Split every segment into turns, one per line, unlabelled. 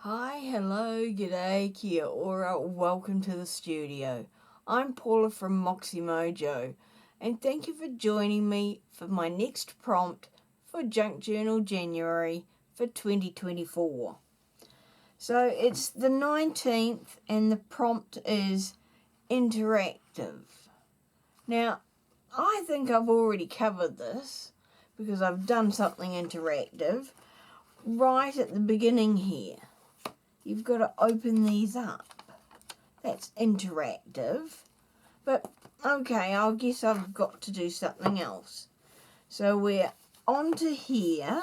Hi, hello, g'day, kia ora, welcome to the studio. I'm Paula from Moxy Mojo, and thank you for joining me for my next prompt for Junk Journal January for 2024. So it's the 19th and the prompt is interactive. Now, I think I've already covered this because I've done something interactive right at the beginning here. You've got to open these up. That's interactive. But, okay, I guess I've got to do something else. So we're on to here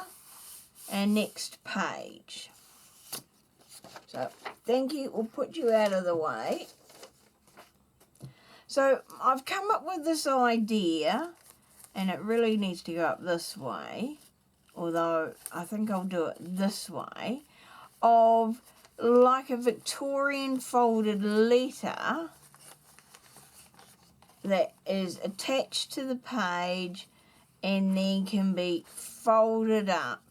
and next page. So, thank you. We'll put you out of the way. So, I've come up with this idea, and it really needs to go up this way, although I think I'll do it this way, of like a Victorian folded letter that is attached to the page and then can be folded up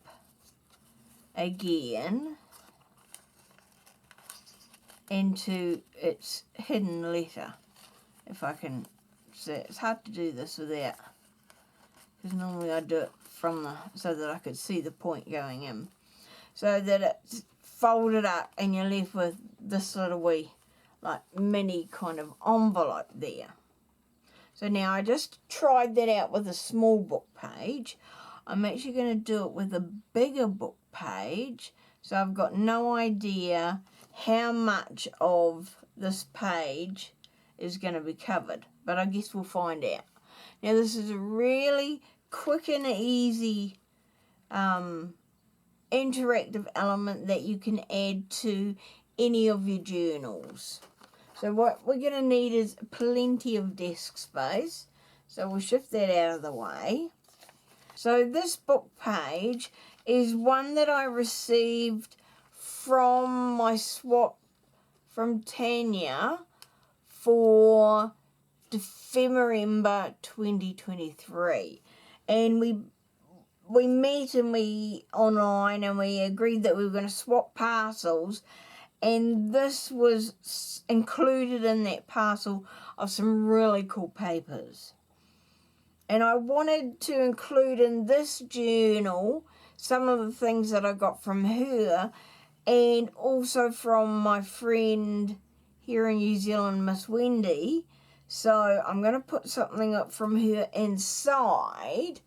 again into its hidden letter. If I can see, it's hard to do this without, because normally I do it from so that I could see the point going in. So that it's folded up and you're left with this little wee like mini kind of envelope there. So now I just tried that out with a small book page. I'm actually going to do it with a bigger book page, so I've got no idea how much of this page is going to be covered, but I guess we'll find out. Now this is a really quick and easy interactive element that you can add to any of your journals. So what we're going to need is plenty of desk space. So we'll shift that out of the way. So this book page is one that I received from my swap from Tanya for December 2023. And we met and we online and we agreed that we were going to swap parcels, and this was included in that parcel of some really cool papers. And I wanted to include in this journal some of the things that I got from her and also from my friend here in New Zealand, Miss Wendy. So I'm going to put something up from her inside,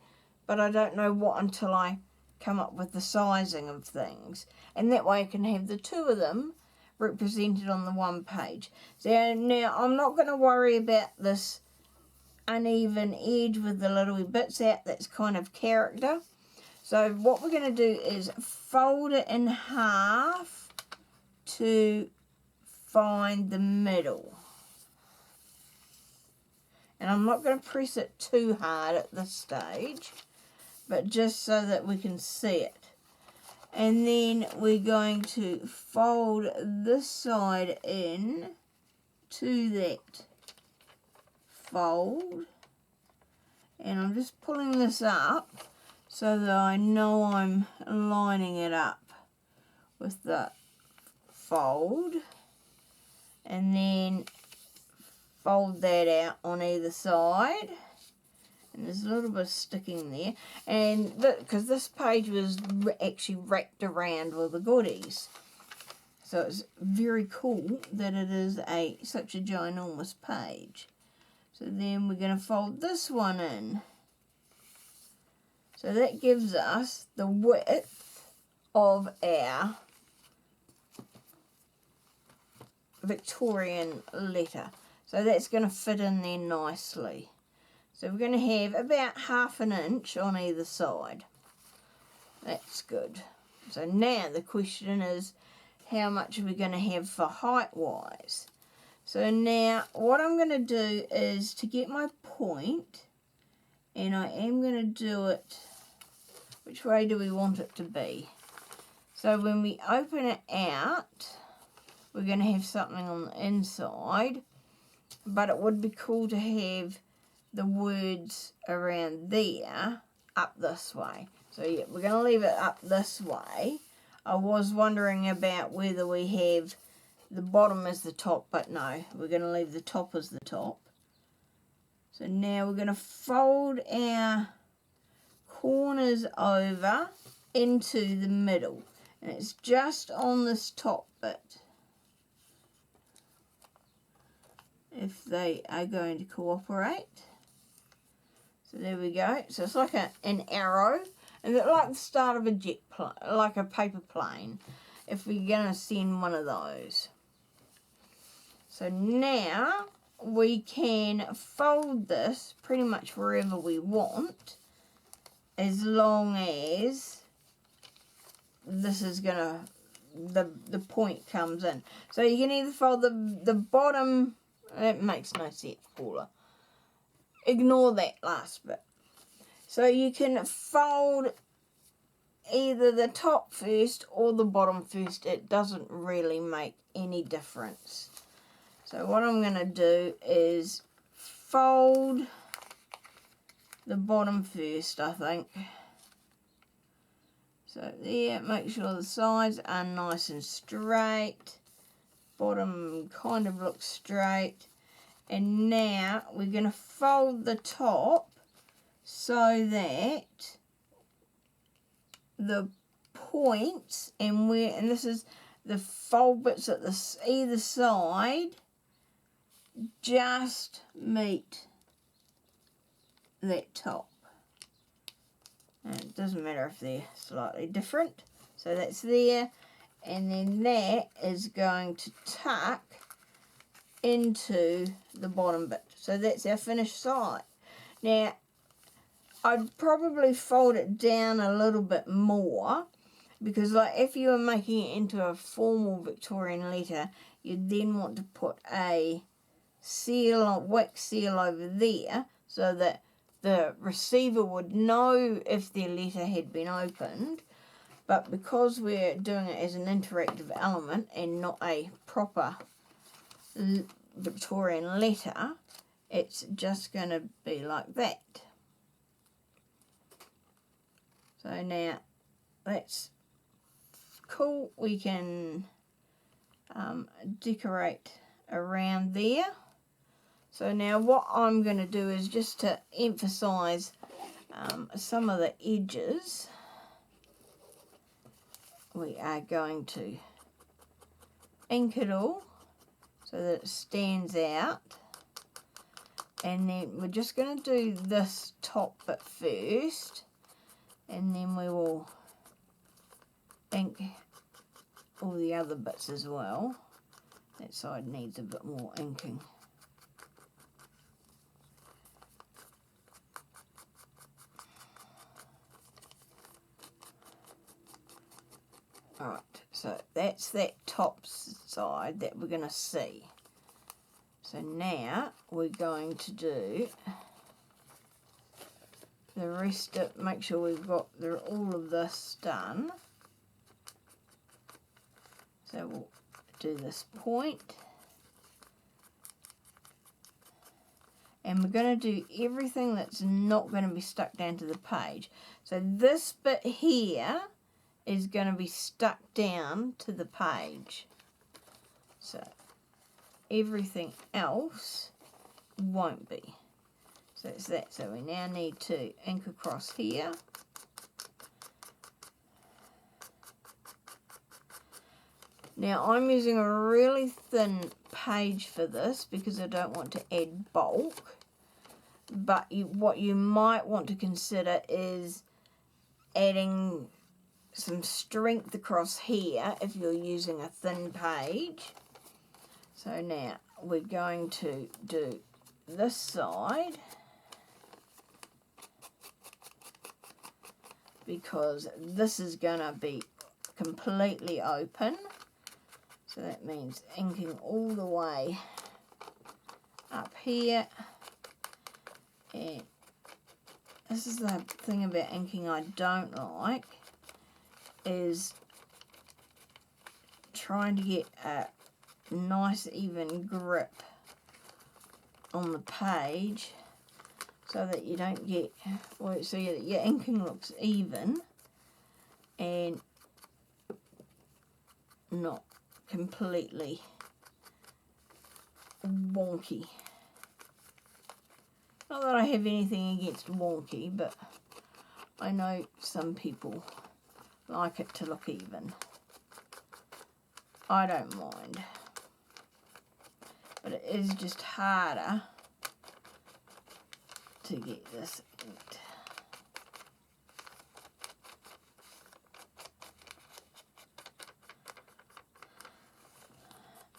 but I don't know what until I come up with the sizing of things. And that way I can have the two of them represented on the one page. So now I'm not going to worry about this uneven edge with the little bits out. That's kind of character. So what we're going to do is fold it in half to find the middle. And I'm not going to press it too hard at this stage, but just so that we can see it. And then we're going to fold this side in to that fold. And I'm just pulling this up so that I know I'm lining it up with the fold. And then fold that out on either side. And there's a little bit of sticking there, and because this page was actually wrapped around with the goodies, so it's very cool that it is such a ginormous page. So then we're going to fold this one in, so that gives us the width of our Victorian letter, so that's going to fit in there nicely. So we're going to have about 1/2 inch on either side. That's good. So now the question is, how much are we going to have for height-wise? So now what I'm going to do is to get my point, and I am going to do it, which way do we want it to be? So when we open it out, we're going to have something on the inside, but it would be cool to have the words around there up this way. So yeah, we're going to leave it up this way. I was wondering about whether we have the bottom as the top, but no, we're going to leave the top as the top. So now we're going to fold our corners over into the middle, and it's just on this top bit, if they are going to cooperate. So there we go. So it's like an arrow, and it's like the start of a jet plane, like a paper plane, if we're going to send one of those. So now we can fold this pretty much wherever we want, as long as this is gonna, the point comes in. So you can either fold the bottom, it makes no sense, Paula. Ignore that last bit. So you can fold either the top first or the bottom first. It doesn't really make any difference. So what I'm going to do is fold the bottom first, I think. So there, make sure the sides are nice and straight. Bottom kind of looks straight. And now we're going to fold the top so that the points and this is the fold bits at either side just meet that top. And it doesn't matter if they're slightly different. So that's there, and then that is going to tuck into the bottom bit. So that's our finished side. Now I'd probably fold it down a little bit more, because like if you were making it into a formal Victorian letter, you'd then want to put a seal, wax seal over there, so that the receiver would know if their letter had been opened. But because we're doing it as an interactive element and not a proper Victorian letter, it's just going to be like that. So now that's cool. We can decorate around there. So now what I'm going to do is, just to emphasize some of the edges, we are going to ink it all so that it stands out. And then we're just going to do this top bit first, and then we will ink all the other bits as well. That side needs a bit more inking. Alright, so that's that top side that we're going to see. So now we're going to do the rest of, make sure we've got all of this done. So we'll do this point. And we're going to do everything that's not going to be stuck down to the page. So this bit here is going to be stuck down to the page. So everything else won't be. So it's that. So we now need to ink across here. Now I'm using a really thin page for this because I don't want to add bulk. But what you might want to consider is adding some strength across here if you're using a thin page. So now we're going to do this side, because this is going to be completely open. So that means inking all the way up here. And this is the thing about inking I don't like, is trying to get a nice even grip on the page so that you don't get, well, so your inking looks even. And not completely wonky. Not that I have anything against wonky, but I know some people like it to look even. I don't mind. But it is just harder to get this inked.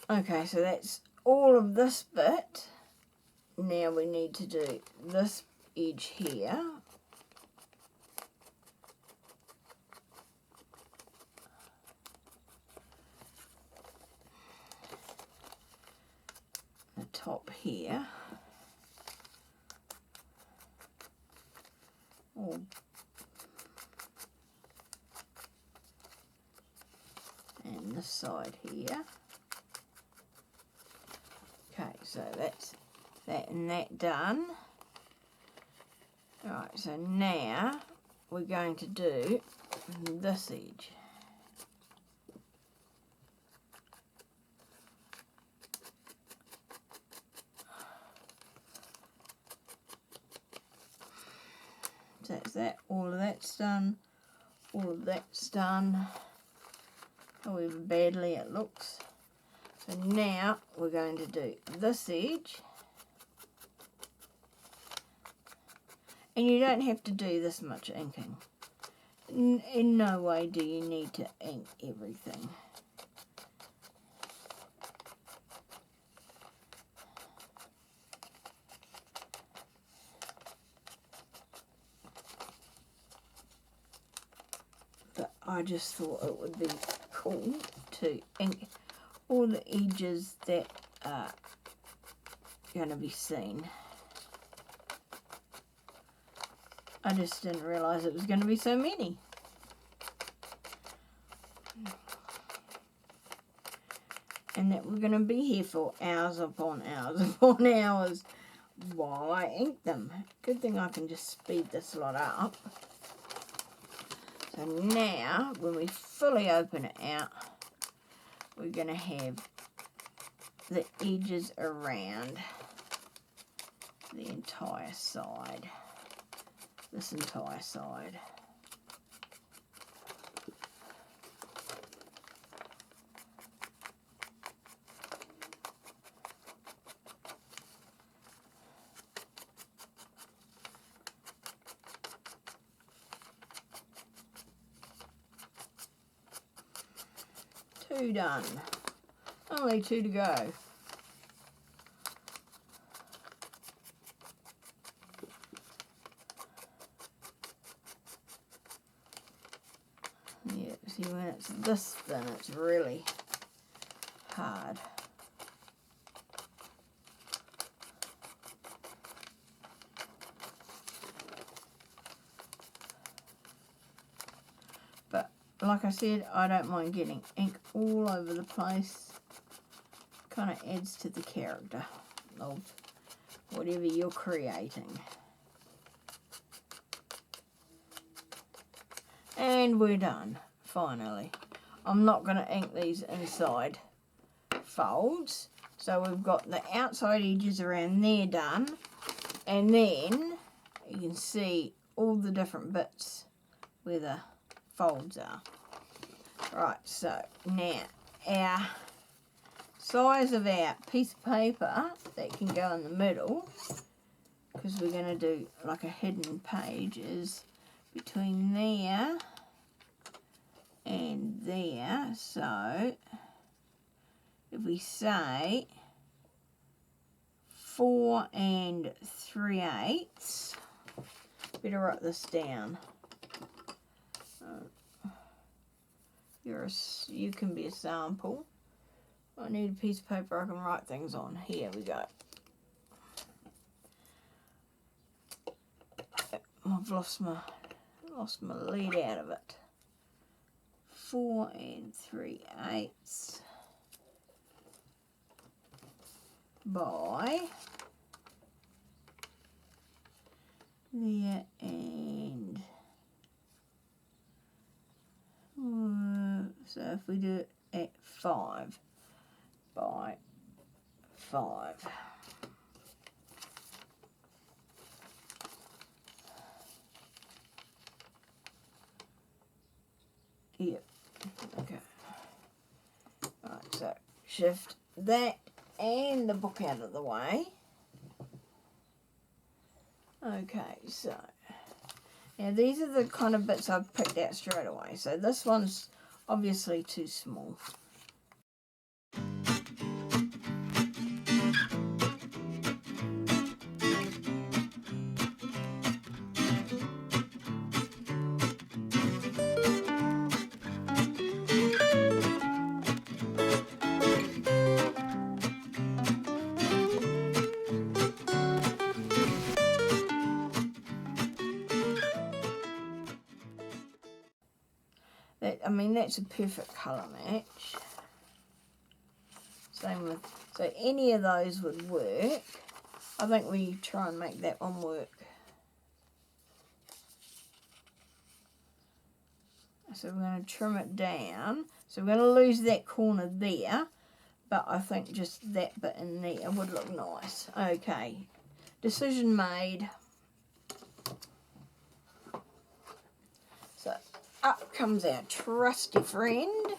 Okay, so that's all of this bit. Now we need to do this edge here. The top here. And this side here. Okay, so that's that and that done. Alright, so now we're going to do this edge. So that's that, all of that's done, all of that's done, however badly it looks. So now we're going to do this edge. And you don't have to do this much inking. In no way do you need to ink everything. But I just thought it would be cool to ink all the edges that are going to be seen. I just didn't realise it was going to be so many. And that we're going to be here for hours upon hours upon hours while I ink them. Good thing I can just speed this lot up. So now, when we fully open it out, we're going to have the edges around the entire side. This entire side. Two done. Only two to go. Yeah, see when it's this thin, it's really hard. But like I said, I don't mind getting ink all over the place. Kind of adds to the character of whatever you're creating. And we're done, finally. I'm not going to ink these inside folds. So we've got the outside edges around there done. And then you can see all the different bits where the folds are. Right, so now our size of our piece of paper that can go in the middle, because we're going to do like a hidden page, is between there and there. So if we say 4 3/8, better write this down. You can be a sample. I need a piece of paper I can write things on. Here we go. I've lost my lead out of it. 4 3/8 by there and so if we do it at 5 by 5. Yep. Okay. Right, so shift that and the book out of the way. Okay, so now these are the kind of bits I've picked out straight away. So this one's obviously too small. I mean, that's a perfect colour match. Same with, so any of those would work. I think we try and make that one work. So we're going to trim it down. So we're going to lose that corner there, but I think just that bit in there would look nice. Okay, decision made. So up comes our trusty friend.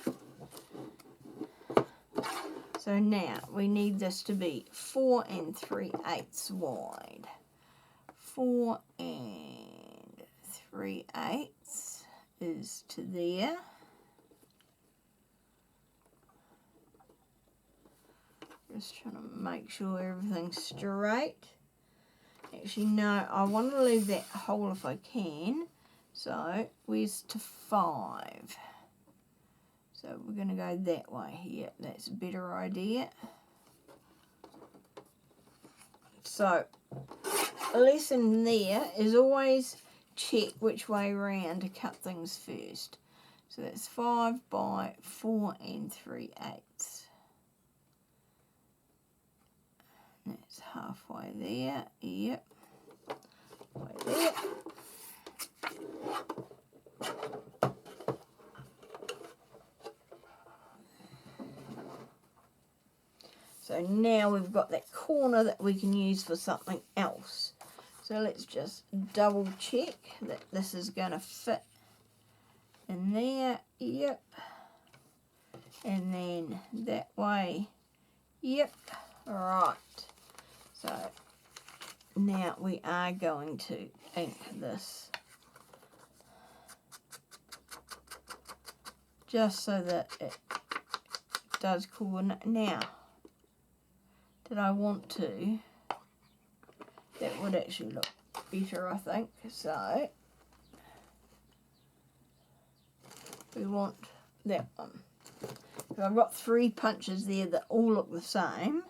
So now we need this to be 4 3/8 wide. 4 3/8 is to there. Just trying to make sure everything's straight. Actually, no, I want to leave that hole if I can. So where's to 5? So we're going to go that way here. That's a better idea. So a lesson there is always check which way around to cut things first. So that's 5 by 4 3/8. That's halfway there. Yep. Halfway there. So now we've got that corner that we can use for something else. So let's just double check that this is going to fit in there. Yep. And then that way. Yep. Alright. So now we are going to ink this. Just so that it does coordinate. Now, did I want to? That would actually look better, I think. So we want that one. So I've got 3 punches there that all look the same.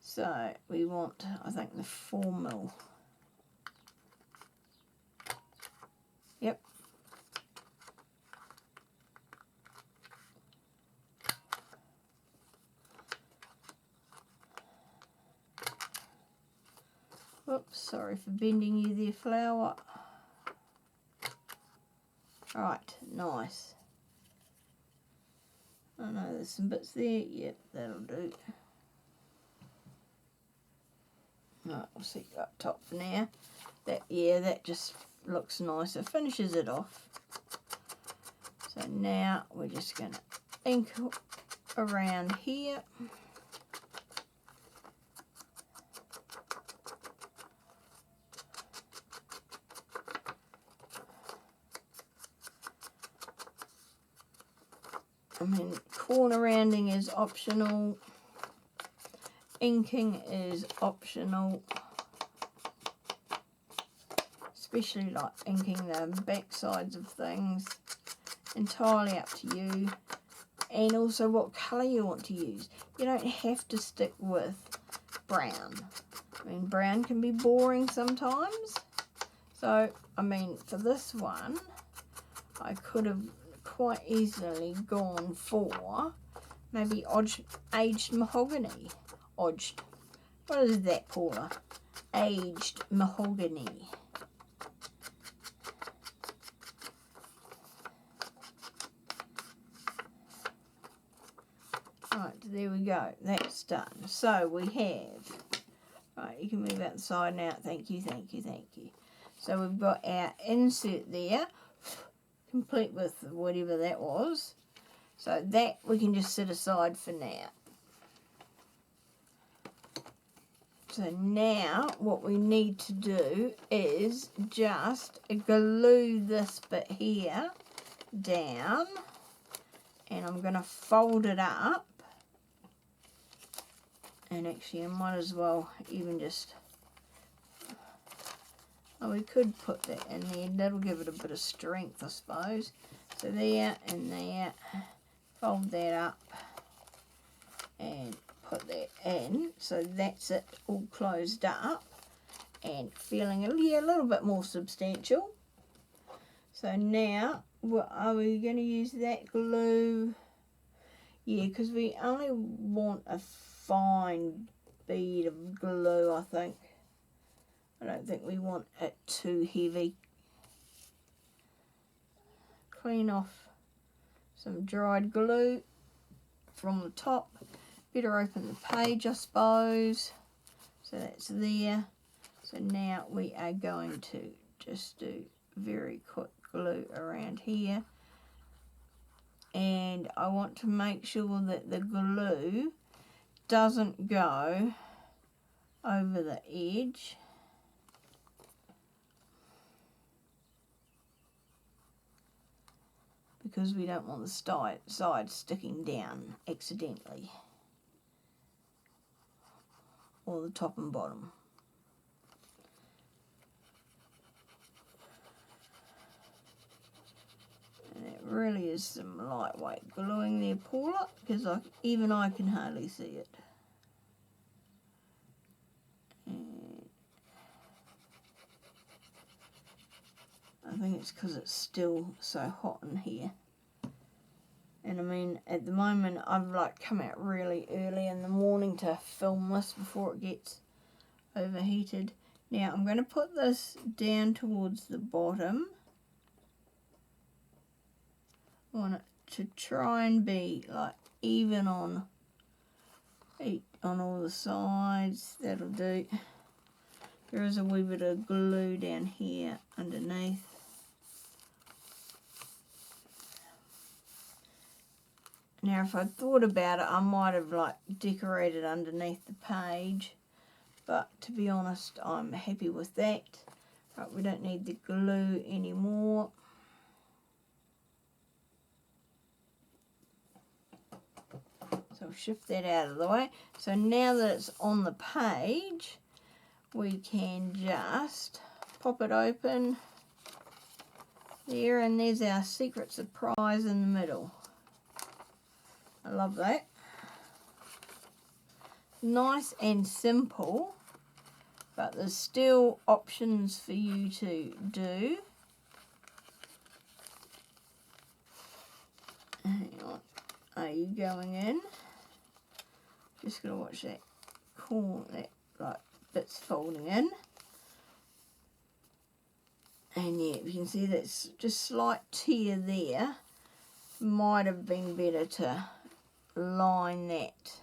So we want, I think, the 4mm. Yep. Whoops, sorry for bending you there, flower. Right, nice. I know there's some bits there. Yep, that'll do. Right, we'll see up top for now. That just looks nicer. Finishes it off. So now we're just going to ink around here. I mean, corner rounding is optional. Inking is optional. Especially like inking the back sides of things. Entirely up to you. And also what colour you want to use. You don't have to stick with brown. I mean, brown can be boring sometimes. So, I mean, for this one, I could have quite easily gone for maybe aged mahogany. What is that, Paula? Aged mahogany. there we go, that's done. So we have, right, you can move out the side now, thank you, thank you, thank you. So we've got our insert there, complete with whatever that was. So that we can just set aside for now. So now what we need to do is just glue this bit here down, and I'm going to fold it up, and actually I might as well even just, oh, we could put that in there, that'll give it a bit of strength I suppose. So there and there, fold that up and put that in, so that's it all closed up and feeling a little bit more substantial. So now, what are we going to use that glue? Yeah, because we only want a fine bead of glue, I think. I don't think we want it too heavy. Clean off some dried glue from the top. Better open the page, I suppose. So that's there. So now we are going to just do very quick glue around here. And I want to make sure that the glue doesn't go over the edge. Because we don't want the side sticking down accidentally. Or the top and bottom. And it really is some lightweight gluing there, Paula, because even I can hardly see it. And I think it's because it's still so hot in here. And I mean, at the moment, I've like come out really early in the morning to film this before it gets overheated. Now I'm going to put this down towards the bottom. I want it to try and be like even on all the sides. That'll do. There is a wee bit of glue down here underneath. Now if I thought about it, I might have like decorated underneath the page, but to be honest, I'm happy with that. Right, we don't need the glue anymore. So I'll shift that out of the way. So now that it's on the page, we can just pop it open there, and there's our secret surprise in the middle. I love that. Nice and simple, but there's still options for you to do. Hang on. Are you going in? Just gonna watch that corner, that like bits folding in. And yeah, you can see that's just slight tear there. Might have been better to line that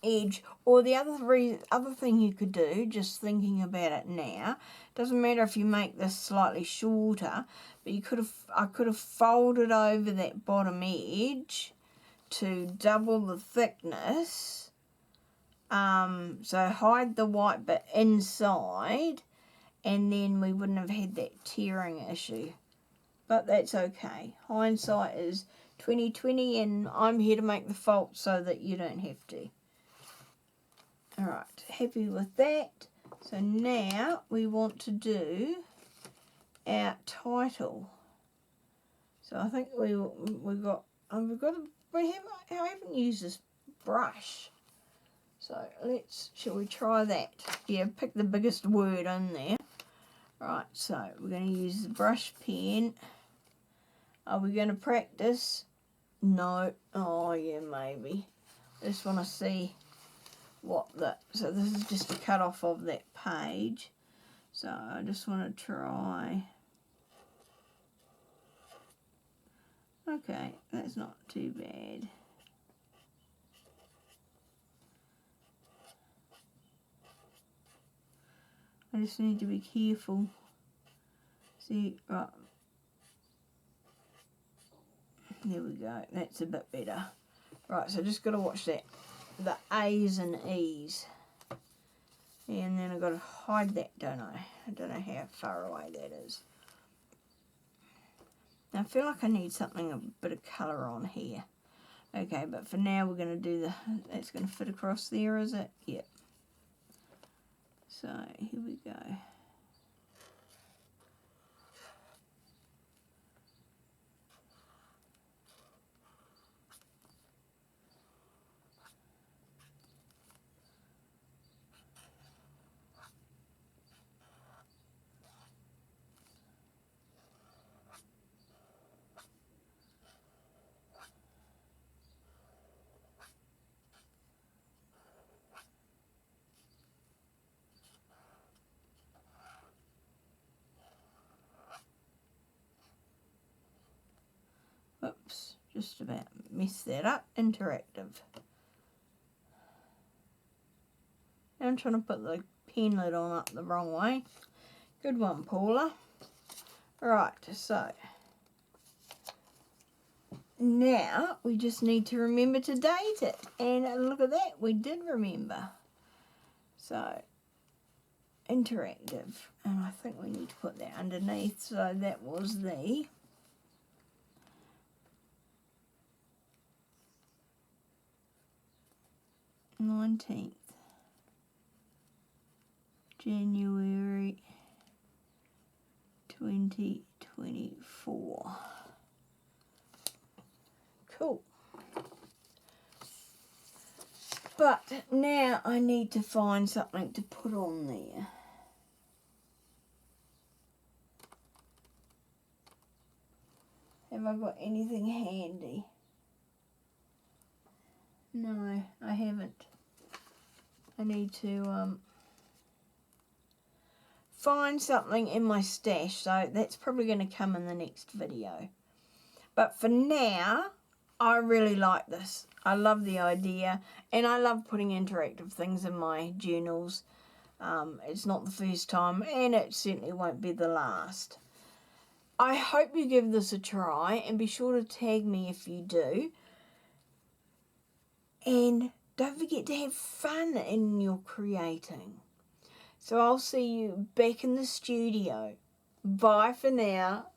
edge. Or the other thing you could do, just thinking about it now, doesn't matter if you make this slightly shorter, but I could have folded over that bottom edge to double the thickness. So hide the white bit inside, and then we wouldn't have had that tearing issue. But that's okay. Hindsight is 20/20, and I'm here to make the fault so that you don't have to. Alright, happy with that. So now we want to do our title. So I think I haven't used this brush. So shall we try that? Yeah, pick the biggest word in there. Right, so we're going to use the brush pen. Are we going to practice? No. Oh, yeah, maybe. I just want to see so this is just a cut off of that page. So I just want to try. Okay, that's not too bad. I just need to be careful. See, right. There we go. That's a bit better. Right, so just got to watch that. The A's and E's. And then I've got to hide that, don't I? I don't know how far away that is. Now I feel like I need something, a bit of colour on here. Okay, but for now we're going to do that's going to fit across there, is it? Yep. So here we go. Oops, just about messed that up. Interactive. Now I'm trying to put the pen lid on up the wrong way. Good one, Paula. Right, so now we just need to remember to date it. And look at that, we did remember. So, interactive. And I think we need to put that underneath. So that was the 19th January 2024. Cool. But now I need to find something to put on there. Have I got anything handy? No, I haven't. I need to find something in my stash, so that's probably going to come in the next video. But for now, I really like this. I love the idea, and I love putting interactive things in my journals. It's not the first time, and it certainly won't be the last. I hope you give this a try, and be sure to tag me if you do. And don't forget to have fun in your creating. So I'll see you back in the studio. Bye for now.